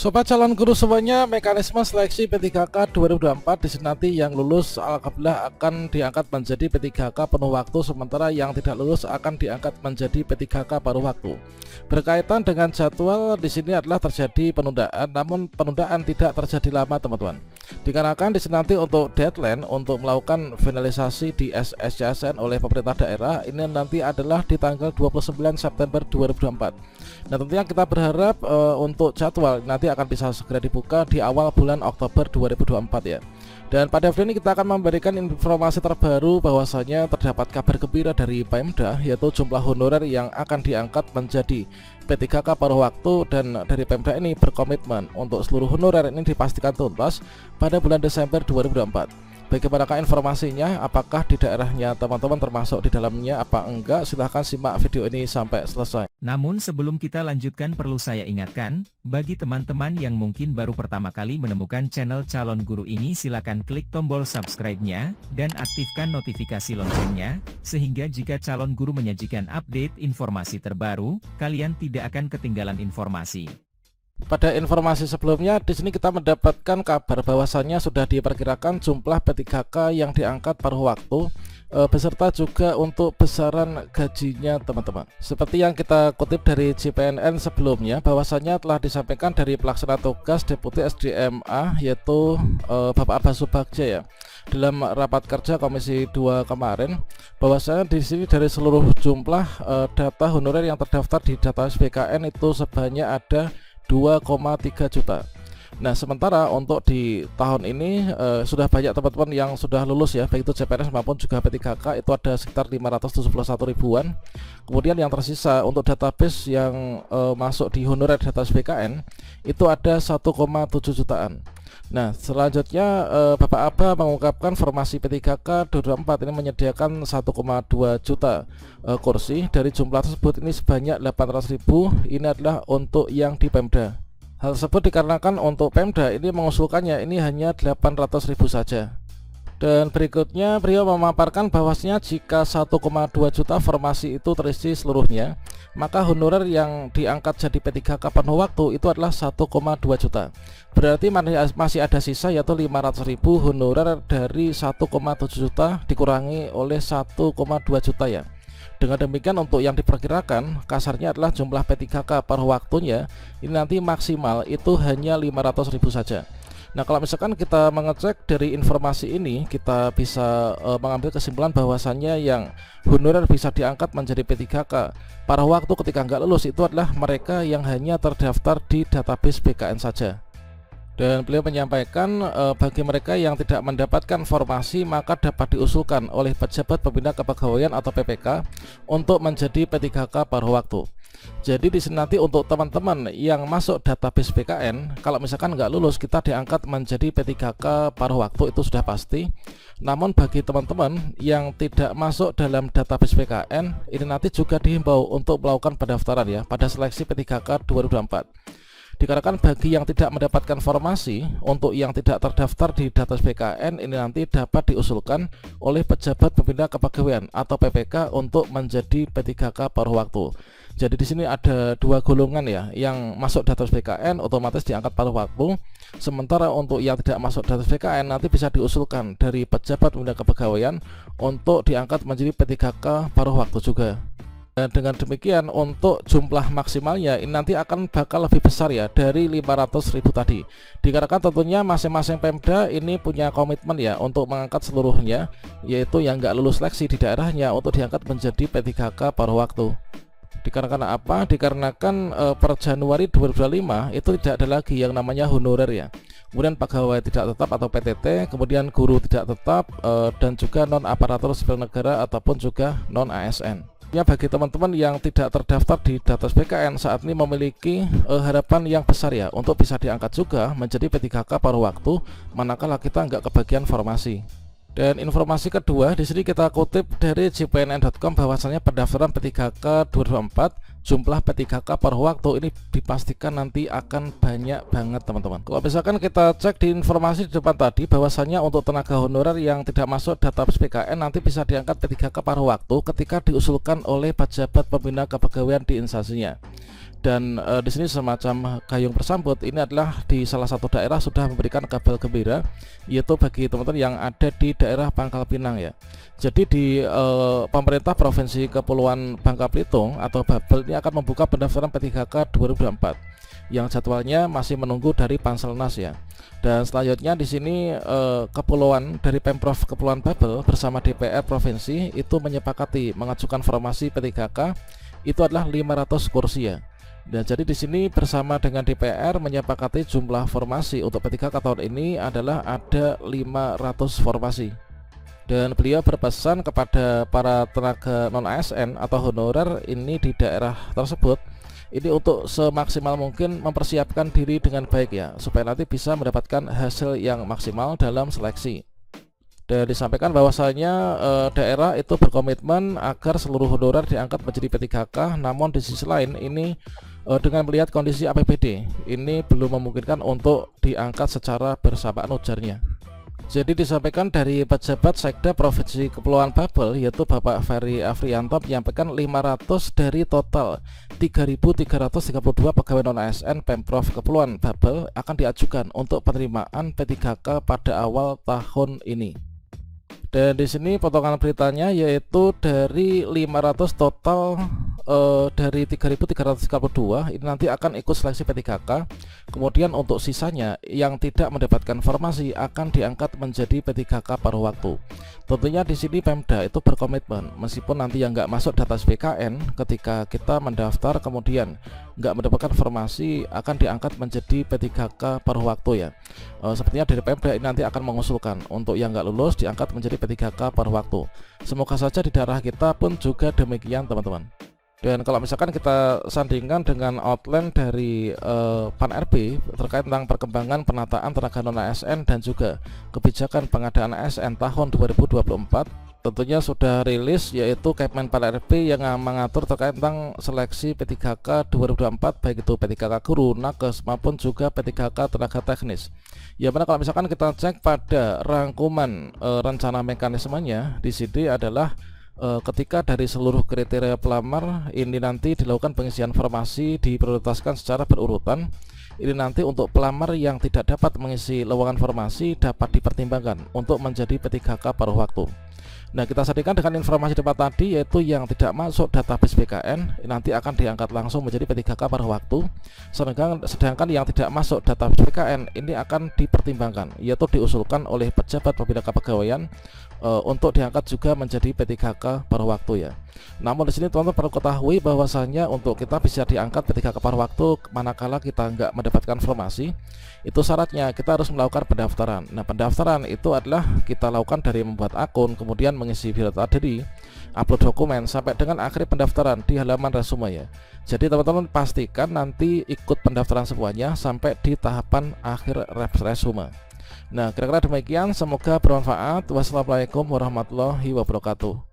Sobat calon guru semuanya, mekanisme seleksi P3K 2024 di sini nanti yang lulus alhamdulillah akan diangkat menjadi P3K penuh waktu, sementara yang tidak lulus akan diangkat menjadi P3K paruh waktu. Berkaitan dengan jadwal di sini adalah terjadi penundaan, namun penundaan tidak terjadi lama teman-teman. Dikarenakan di sini nanti untuk deadline untuk melakukan finalisasi di SSCSN oleh pemerintah daerah ini nanti adalah di tanggal 29 September 2024. Nah, tentunya kita berharap untuk jadwal nanti akan bisa segera dibuka di awal bulan Oktober 2024 ya. Dan pada video ini kita akan memberikan informasi terbaru bahwasanya terdapat kabar gembira dari Pemda, yaitu jumlah honorer yang akan diangkat menjadi P3K paruh waktu, dan dari Pemda ini berkomitmen untuk seluruh honorer ini dipastikan tuntas pada bulan Desember 2024. Bagaimanakah informasinya? Apakah di daerahnya teman-teman termasuk di dalamnya apa enggak? Silahkan simak video ini sampai selesai. Namun sebelum kita lanjutkan perlu saya ingatkan, bagi teman-teman yang mungkin baru pertama kali menemukan channel Calon Guru ini silakan klik tombol subscribe-nya, dan aktifkan notifikasi loncengnya, sehingga jika Calon Guru menyajikan update informasi terbaru, kalian tidak akan ketinggalan informasi. Pada informasi sebelumnya di sini kita mendapatkan kabar bahwasannya sudah diperkirakan jumlah P3K yang diangkat paruh waktu beserta juga untuk besaran gajinya teman-teman. Seperti yang kita kutip dari JPNN sebelumnya, bahwasannya telah disampaikan dari pelaksana tugas Deputi SDMA yaitu Bapak Abbas Subagja ya, dalam rapat kerja Komisi 2 kemarin, bahwasanya di sini dari seluruh jumlah data honorer yang terdaftar di database BKN itu sebanyak ada 2,3 juta. Nah, sementara untuk di tahun ini sudah banyak teman-teman yang sudah lulus ya, baik itu CPNS maupun juga P3K, itu ada sekitar 571 ribuan. Kemudian yang tersisa untuk database yang masuk di honorer database BKN itu ada 1,7 jutaan. Nah, selanjutnya Bapak Aba mengungkapkan formasi P3K 2024 ini menyediakan 1,2 juta kursi. Dari jumlah tersebut ini sebanyak 800 ribu ini adalah untuk yang di Pemda. Hal tersebut dikarenakan untuk Pemda ini mengusulkannya ini hanya 800 ribu saja. Dan berikutnya beliau memaparkan bahwasanya jika 1,2 juta formasi itu terisi seluruhnya, maka honorer yang diangkat jadi P3K penuh waktu itu adalah 1,2 juta. Berarti masih ada sisa yaitu 500 ribu honorer dari 1,7 juta dikurangi oleh 1,2 juta ya. Dengan demikian untuk yang diperkirakan kasarnya adalah jumlah P3K paruh waktunya ini nanti maksimal itu hanya 500 ribu saja. Nah, kalau misalkan kita mengecek dari informasi ini, kita bisa mengambil kesimpulan bahwasannya yang honorer bisa diangkat menjadi P3K paruh waktu ketika nggak lulus itu adalah mereka yang hanya terdaftar di database BKN saja. Dan beliau menyampaikan bagi mereka yang tidak mendapatkan formasi maka dapat diusulkan oleh pejabat pembina kepegawaian atau PPK untuk menjadi P3K paruh waktu. Jadi di sini nanti untuk teman-teman yang masuk database BKN, kalau misalkan nggak lulus kita diangkat menjadi P3K paruh waktu itu sudah pasti. Namun bagi teman-teman yang tidak masuk dalam database BKN, ini nanti juga dihimbau untuk melakukan pendaftaran ya pada seleksi P3K 2024. Dikarenakan bagi yang tidak mendapatkan formasi, untuk yang tidak terdaftar di database BKN ini nanti dapat diusulkan oleh pejabat pembina kepegawaian atau PPK untuk menjadi P3K paruh waktu. Jadi di sini ada dua golongan ya, yang masuk database BKN otomatis diangkat paruh waktu. Sementara untuk yang tidak masuk database BKN nanti bisa diusulkan dari pejabat pembina kepegawaian untuk diangkat menjadi P3K paruh waktu juga. Dan dengan demikian untuk jumlah maksimalnya ini nanti akan bakal lebih besar ya dari 500 ribu tadi. Dikarenakan tentunya masing-masing Pemda ini punya komitmen ya untuk mengangkat seluruhnya, yaitu yang nggak lulus seleksi di daerahnya untuk diangkat menjadi P3K paruh waktu. Dikarenakan apa? Dikarenakan per Januari 2025 itu tidak ada lagi yang namanya honorer ya. Kemudian pegawai tidak tetap atau PTT, kemudian guru tidak tetap, dan juga non aparatur sipil negara ataupun juga non ASN. Ya, bagi teman-teman yang tidak terdaftar di database BKN saat ini memiliki harapan yang besar ya untuk bisa diangkat juga menjadi P3K paruh waktu manakala kita nggak kebagian formasi. Dan informasi kedua di sini kita kutip dari jpnn.com bahwasanya pendaftaran P3K 2024 jumlah P3K paruh waktu ini dipastikan nanti akan banyak banget teman-teman. Kalau misalkan kita cek di informasi di depan tadi bahwasanya untuk tenaga honorer yang tidak masuk database PKN nanti bisa diangkat P3K paruh waktu ketika diusulkan oleh pejabat pembina kepegawaian di instansinya. Dan di sini semacam gayung bersambut ini adalah di salah satu daerah sudah memberikan kabar gembira, yaitu bagi teman-teman yang ada di daerah Pangkal Pinang ya. Jadi di pemerintah Provinsi Kepulauan Bangka Belitung atau Babel ini akan membuka pendaftaran P3K 2024 yang jadwalnya masih menunggu dari Panselnas ya. Dan selanjutnya di sini kepulauan dari Pemprov Kepulauan Babel bersama DPR provinsi itu menyepakati mengajukan formasi P3K itu adalah 500 kursi ya. Dan jadi di sini bersama dengan DPR menyepakati jumlah formasi untuk P3K tahun ini adalah ada 500 formasi. Dan beliau berpesan kepada para tenaga non-ASN atau honorer ini di daerah tersebut ini untuk semaksimal mungkin mempersiapkan diri dengan baik ya, supaya nanti bisa mendapatkan hasil yang maksimal dalam seleksi. Dan disampaikan bahwasanya daerah itu berkomitmen agar seluruh honorer diangkat menjadi P3K, namun di sisi lain ini dengan melihat kondisi APBD ini belum memungkinkan untuk diangkat secara bersamaan, ujarnya. Jadi disampaikan dari pejabat Sekda Provinsi Kepulauan Babel yaitu Bapak Ferry Afrianto menyampaikan 500 dari total 3.332 pegawai non-ASN Pemprov Kepulauan Babel akan diajukan untuk penerimaan P3K pada awal tahun ini. Dan di sini potongan beritanya yaitu dari 500 total dari 3.332 ini nanti akan ikut seleksi P3K. Kemudian untuk sisanya yang tidak mendapatkan formasi akan diangkat menjadi P3K paruh waktu. Tentunya di sini Pemda itu berkomitmen meskipun nanti yang nggak masuk data BKN ketika kita mendaftar kemudian nggak mendapatkan formasi akan diangkat menjadi P3K paruh waktu ya. Sepertinya dari Pemda ini nanti akan mengusulkan untuk yang nggak lulus diangkat menjadi P3K paruh waktu. Semoga saja di daerah kita pun juga demikian teman-teman. Dan kalau misalkan kita sandingkan dengan outline dari Pan-RB terkait tentang perkembangan penataan tenaga non-ASN dan juga kebijakan pengadaan ASN tahun 2024, tentunya sudah rilis yaitu Kepmen Pan-RB yang mengatur terkait tentang seleksi P3K 2024 baik itu P3K guru, nakes maupun juga P3K tenaga teknis. Ya mana kalau misalkan kita cek pada rangkuman rencana mekanismenya di sini adalah ketika dari seluruh kriteria pelamar ini nanti dilakukan pengisian formasi diprioritaskan secara berurutan. Ini nanti untuk pelamar yang tidak dapat mengisi lowongan formasi dapat dipertimbangkan untuk menjadi P3K paruh waktu. Nah, kita sandingkan dengan informasi depan tadi yaitu yang tidak masuk database BKN nanti akan diangkat langsung menjadi P3K paruh waktu. Sedangkan yang tidak masuk database BKN ini akan dipertimbangkan yaitu diusulkan oleh pejabat pembina kepegawaian untuk diangkat juga menjadi P3K paruh waktu ya. Namun di sini teman-teman perlu ketahui bahwasanya untuk kita bisa diangkat P3K paruh waktu manakala kita nggak mendapatkan formasi, itu syaratnya kita harus melakukan pendaftaran. Nah, pendaftaran itu adalah kita lakukan dari membuat akun, kemudian mengisi biodata diri, upload dokumen sampai dengan akhir pendaftaran di halaman resume ya. Jadi teman-teman pastikan nanti ikut pendaftaran semuanya sampai di tahapan akhir resume. Nah, kira-kira demikian, semoga bermanfaat. Wassalamualaikum warahmatullahi wabarakatuh.